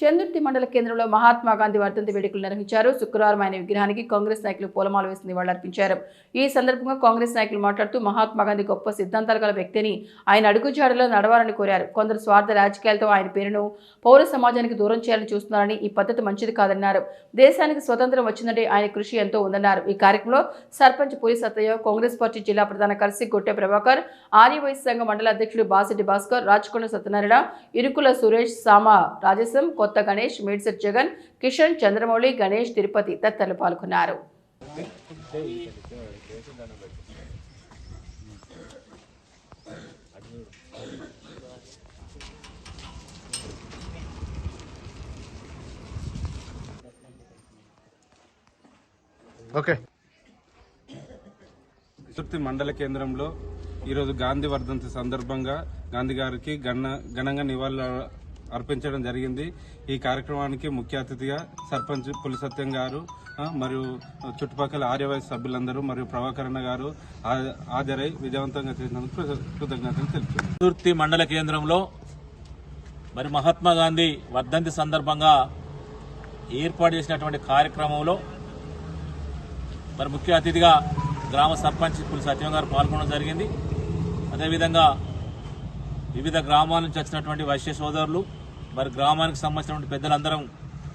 చందుర్తి మండల కేంద్రంలో మహాత్మా గాంధీ వర్ధంతి వేడుకలు నిర్వహించారు. శుక్రవారం ఆయన విగ్రహానికి కాంగ్రెస్ నాయకులు పూలమాల వేసి నివాళులర్పించారు. ఈ సందర్భంగా కాంగ్రెస్ నాయకులు మాట్లాడుతూ మహాత్మా గాంధీ గొప్ప సిద్ధాంతాలు గల వ్యక్తిని, ఆయన అడుగుజాడలో నడవాలని కోరారు. కొందరు స్వార్థ రాజకీయాలతో ఆయన పేరును పౌర సమాజానికి దూరం చేయాలని చూస్తున్నారని, ఈ పద్ధతి మంచిది కాదన్నారు. దేశానికి స్వతంత్రం వచ్చిందంటే ఆయన కృషి ఎంతో ఉందన్నారు. ఈ కార్యక్రమంలో సర్పంచ్ పులి సత్తయ్య, కాంగ్రెస్ పార్టీ జిల్లా ప్రధాన కార్యదర్శి గొట్టె ప్రభాకర్, ఆర్యవైశ్య సంఘ మండల అధ్యక్షుడు బాసిటి భాస్కర్, రాచకొండ సత్యనారాయణ, ఇరుకుల సురేష్, సామా రాజేశం, కొత్త గణేష్, మేడ్సెట్ జగన్, కిషన్, చంద్రమౌళి, గణేష్, తిరుపతి తదితరులు పాల్గొన్నారు. చందుర్తి మండల కేంద్రంలో ఈరోజు గాంధీ వర్ధంతి సందర్భంగా గాంధీ గారికి ఘనంగా నివాళులు అర్పించడం జరిగింది. ఈ కార్యక్రమానికి ముఖ్య అతిథిగా సర్పంచ్ పులి సత్యం గారు మరియు చుట్టుపక్కల ఆర్యవైశ్య సభ్యులందరూ మరియు ప్రభాకరణ గారు హాజరై విజయవంతంగా చేసినందుకు కృతజ్ఞతలు తెలుపుతున్నారు. చందుర్తి మండల కేంద్రంలో మరి మహాత్మా గాంధీ వర్ధంతి సందర్భంగా ఏర్పాటు చేసినటువంటి కార్యక్రమంలో మరి ముఖ్య అతిథిగా గ్రామ సర్పంచ్ పులి సత్యం గారు పాల్గొనడం జరిగింది. అదేవిధంగా వివిధ గ్రామాల నుంచి వచ్చినటువంటి వైశ్య సోదరులు మరి గ్రామానికి సంబంధించినటువంటి పెద్దలందరం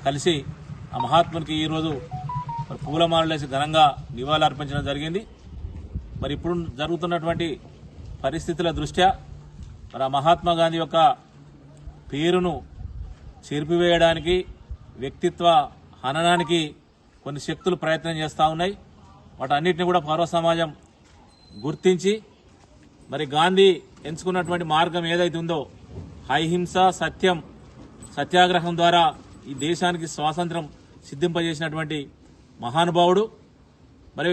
కలిసి ఆ మహాత్మునికి ఈరోజు మరి పూలమాలలేసి ఘనంగా నివాళులు అర్పించడం జరిగింది. మరి ఇప్పుడు జరుగుతున్నటువంటి పరిస్థితుల దృష్ట్యా మరి ఆ మహాత్మా గాంధీ యొక్క పేరును చెరిపివేయడానికి, వ్యక్తిత్వ హననానికి కొన్ని శక్తులు ప్రయత్నం చేస్తూ ఉన్నాయి. వాటన్నిటిని కూడా పౌర సమాజం గుర్తించి మరి గాంధీ ఎంచుకున్నటువంటి మార్గం ఏదైతే ఉందో అహింస, సత్యం, సత్యాగ్రహం ద్వారా ఈ దేశానికి స్వాతంత్రం సిద్ధింపజేసినటువంటి మహానుభావుడు. మరి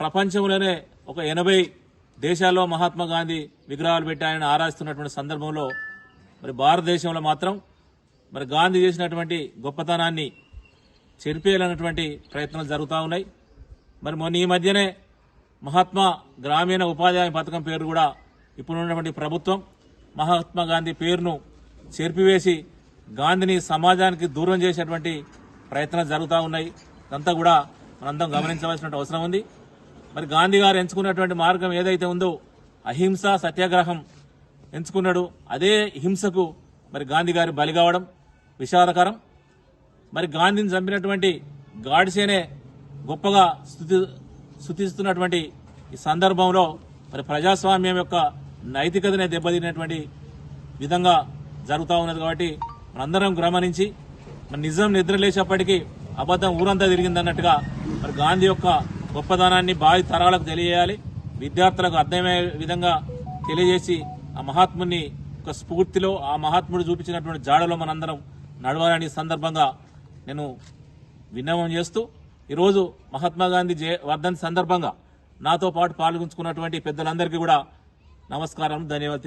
ప్రపంచంలోనే ఒక 80 దేశాల్లో మహాత్మా గాంధీ విగ్రహాలు పెట్టి ఆయన ఆరాధిస్తున్నటువంటి సందర్భంలో మరి భారతదేశంలో మాత్రం మరి గాంధీ చేసినటువంటి గొప్పతనాన్ని చెరిపేయాలన్నటువంటి ప్రయత్నాలు జరుగుతూ ఉన్నాయి. మరి మొన్న ఈ మధ్యనే మహాత్మా గ్రామీణ ఉపాధి హామీ పథకం పేరు కూడా ఇప్పుడున్నటువంటి ప్రభుత్వం మహాత్మా గాంధీ పేరును చెరిపివేసి గాంధీని సమాజానికి దూరం చేసేటువంటి ప్రయత్నాలు జరుగుతూ ఉన్నాయి. ఇదంతా కూడా మనందరం గమనించవలసిన అవసరం ఉంది. మరి గాంధీ గారు ఎంచుకున్నటువంటి మార్గం ఏదైతే ఉందో అహింస, సత్యాగ్రహం ఎంచుకున్నాడు. అదే హింసకు మరి గాంధీ గారు బలి కావడం విషాదకరం. మరి గాంధీని చంపినటువంటి గాడ్సేనే గొప్పగా స్తుతిస్తున్నటువంటి ఈ సందర్భంలో మరి ప్రజాస్వామ్యం యొక్క నైతికతనే దెబ్బతిన్నటువంటి విధంగా జరుగుతూ ఉన్నది. కాబట్టి మనందరం గమనించి మరి నిజం నిద్రలేసేపటికీ అబద్ధం ఊరంతా తిరిగిందన్నట్టుగా మరి గాంధీ యొక్క గొప్పదనాన్ని భావి తరాలకు తెలియజేయాలి, విద్యార్థులకు అర్థమయ్యే విధంగా తెలియజేసి ఆ మహాత్ముని యొక్క స్ఫూర్తిలో ఆ మహాత్ముడు చూపించినటువంటి జాడలో మనందరం నడవాలని సందర్భంగా నేను విన్నవం చేస్తూ ఈరోజు మహాత్మా గాంధీ వర్ధంతి సందర్భంగా నాతో పాటు పాల్గొంచుకున్నటువంటి పెద్దలందరికీ కూడా నమస్కారం, ధన్యవాదాలు.